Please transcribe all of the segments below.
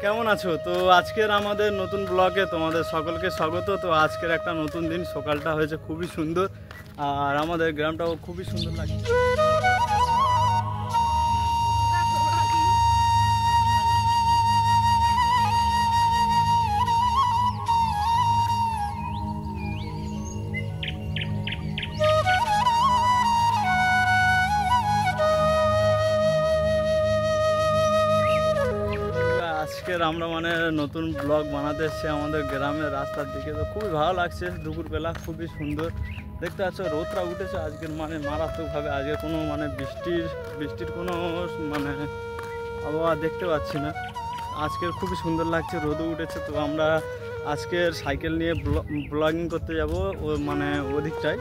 কেমন আছো? তো আজকের আমাদের নতুন ব্লগে তোমাদের সকলকে স্বাগত। তো আজকের একটা নতুন দিন, সকালটা হয়েছে খুবই সুন্দর আর আমাদের গ্রামটাও খুবই সুন্দর লাগছে। আজকের আমরা নতুন ব্লগ বানাতে এসেছি আমাদের গ্রামের রাস্তার দিকে। তো খুবই ভালো লাগছে, দুপুরবেলা খুবই সুন্দর দেখতে পাচ্ছ, রোদটা উঠেছে আজকের মারাত্মকভাবে। আজকে কোনো বৃষ্টির কোনো আবহাওয়া দেখতে পাচ্ছি না। আজকের খুবই সুন্দর লাগছে, রোদও উঠেছে। তো আমরা আজকের সাইকেল নিয়ে ব্লগিং করতে যাব ওদিকটায়,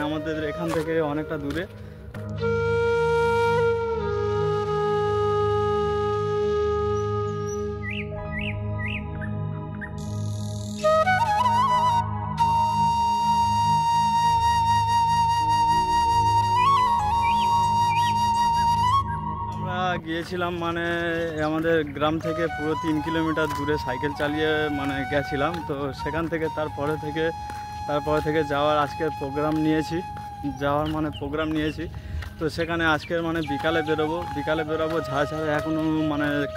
আমাদের এখান থেকে অনেকটা দূরে। গিয়েছিলাম আমাদের গ্রাম থেকে পুরো 3 কিলোমিটার দূরে সাইকেল চালিয়ে গেছিলাম। তো সেখান থেকে তারপরে থেকে যাওয়ার আজকের প্রোগ্রাম নিয়েছি, তো সেখানে আজকের বিকালে বেরোবো ঝাড় এখনও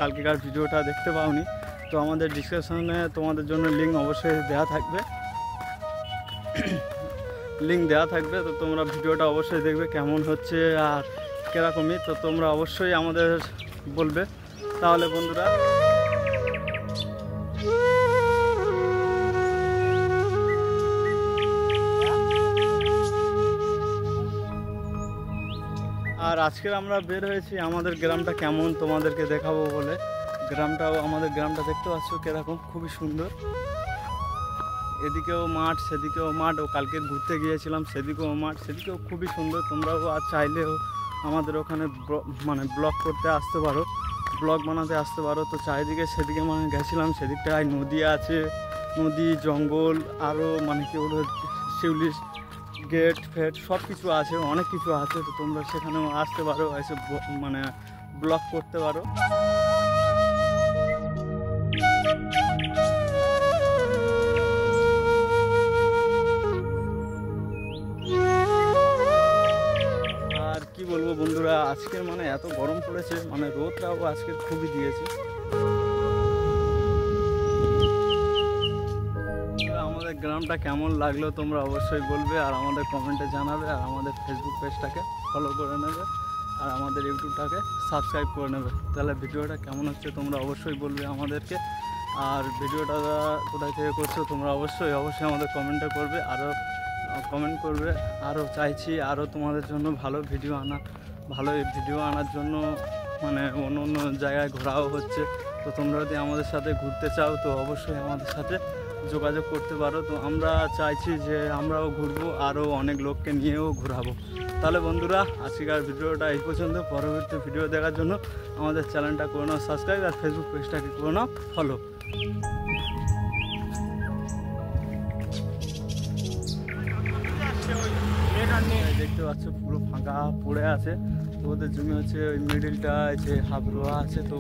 কালকেকার ভিডিওটা দেখতে পাওনি। তো আমাদের ডিসক্রিপশনে তোমাদের জন্য লিঙ্ক অবশ্যই দেওয়া থাকবে। তো তোমরা ভিডিওটা অবশ্যই দেখবে কেমন হচ্ছে আর কেরকমই। তো তোমরা অবশ্যই আমাদের বলবে। তাহলে বন্ধুরা, আর আজকের আমরা বের হয়েছি আমাদের গ্রামটা কেমন তোমাদেরকে দেখাবো বলে। আমাদের গ্রামটা দেখতে পাচ্ছ কিরকম, খুবই সুন্দর। এদিকেও মাঠ, সেদিকেও মাঠ। ও কালকে ঘুরতে গিয়েছিলাম, সেদিকেও মাঠ, সেদিকেও খুবই সুন্দর। তোমরাও আর চাইলেও আমাদের ওখানে ব্লগ করতে আসতে পারো, ব্লগ বানাতে আসতে পারো। তো চারিদিকে সেদিকে গেছিলাম, সেদিকটায় নদী আছে, নদী, জঙ্গল, আরও কি বলবো, শিউলি গেট ফেট সব কিছু আছে, অনেক কিছু আছে। তো তোমরা সেখানেও আসতে পারো, এসে ব্লগ করতে পারো। কি বলবো বন্ধুরা, আজকের এত গরম পড়েছে, রোদটাও আজকের খুবই দিয়েছে। আমাদের গ্রামটা কেমন লাগলো তোমরা অবশ্যই বলবে, আর আমাদের কমেন্টে জানাবে, আর আমাদের ফেসবুক পেজটাকে ফলো করে নেবে, আর আমাদের ইউটিউবটাকে সাবস্ক্রাইব করে নেবে। তাহলে ভিডিওটা কেমন হচ্ছে তোমরা অবশ্যই বলবে আমাদেরকে। আর ভিডিওটা কোথায় থেকে করছো তোমরা অবশ্যই আমাদের কমেন্টে করবে, কমেন্ট করবে। আরও চাইছি আরও তোমাদের জন্য ভালো ভিডিও আনার জন্য। অন্য জায়গায় ঘোরাও হচ্ছে। তো তোমরা যদি আমাদের সাথে ঘুরতে চাও তো অবশ্যই আমাদের সাথে যোগাযোগ করতে পারো। তো আমরা চাইছি যে আমরাও ঘুরবো, আরও অনেক লোককে নিয়েও ঘোরাবো। তাহলে বন্ধুরা, আজকের ভিডিওটা এই পর্যন্ত। পরবর্তী ভিডিও দেখার জন্য আমাদের চ্যানেলটা করে নাও সাবস্ক্রাইব, আর ফেসবুক পেজটাকে করে নাও ফলো। দেখতে পাচ্ছ পুরো ফাঁকা পড়ে আছে। তো ওদের জমি হচ্ছে ওই মিডিলটা যে হাফ রোয়া আছে। তো